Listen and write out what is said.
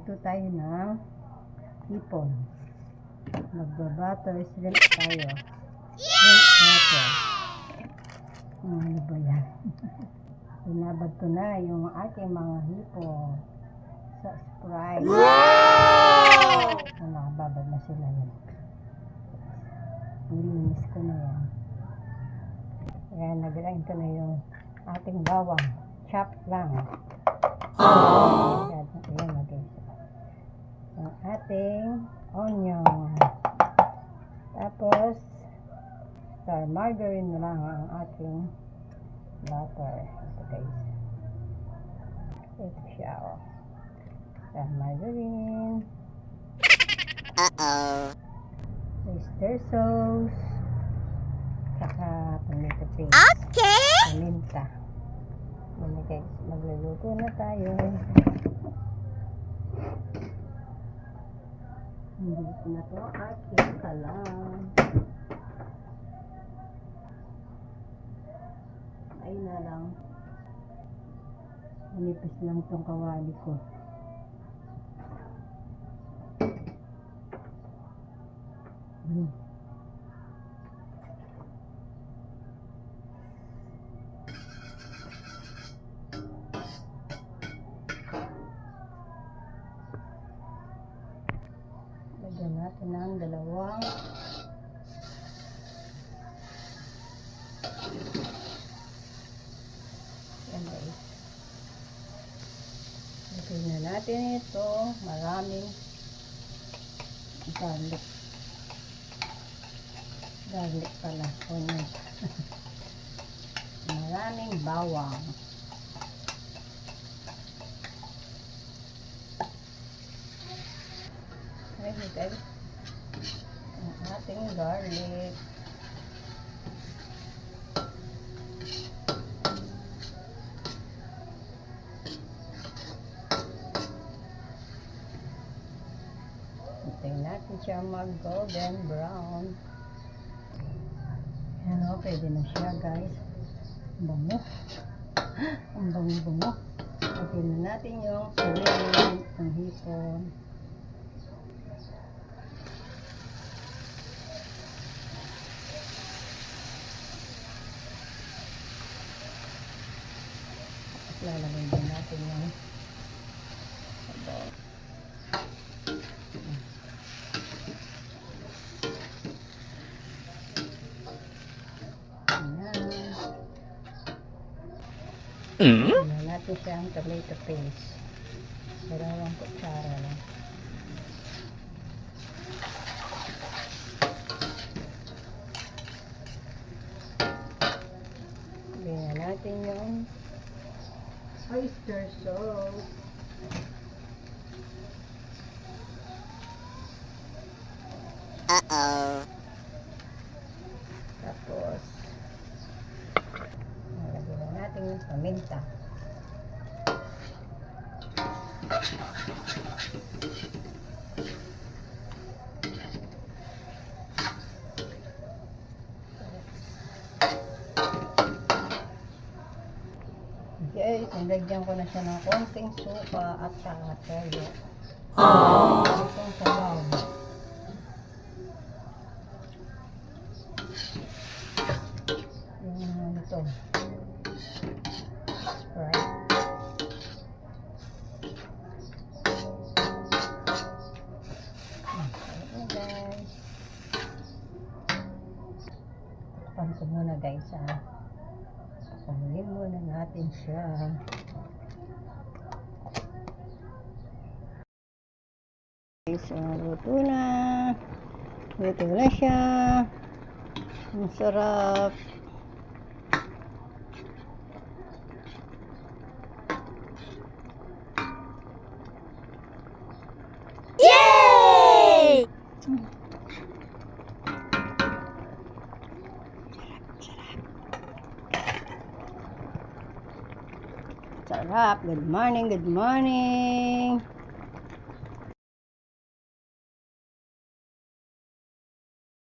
Magluto tayo ng hipon. Magbabutter shrimp tayo. Shrimp butter. Ano ba yan? Binabad ko na yung aking mga hipon sa Sprite. Wow! Nakababad na sila yan. Nilinis ko na yan. Kaya naglain ko na yung ating bawang. Chop lang. Ayan, okay. Ang ating onion. Tapos, star margarine lang ang ating butter. Ito guys. Ito siya. Oh. Star margarine. Oyster sauce. Saka tomato paste. Okay! Paminta. Ano guys, magluluto na tayo. Hindi na to aking kalang. Ay na lang. Manipis lang itong kawali ko. Lagyan natin ng dalawang yan guys. Lagyan na natin ito maraming garlic pala onion. Maraming bawang. Ready guys, ang ating garlic. Hintayin natin siya mag golden brown. Yan o, pwede na siya guys. Bango. Ang bango-bango. Lagyan na natin yung shrimp, ang hipon. Lalagyan din natin yung sabaw. Lagyan natin siyang tomato paste. Dalawang kutsara lang. Lagyan natin yung oyster sauce. Tapos lagyan na natin yung paminta. Okay, nilagyan ko na siya ng konting suka at saka toyo. Itong sabaw. Yung ito. Sprite. Okay guys. Takpan ko muna guys ha. Pangin muna natin siya. Guys, luto na. Luto na siya. Ang sarap. Yay! Sarap. Good morning, good morning.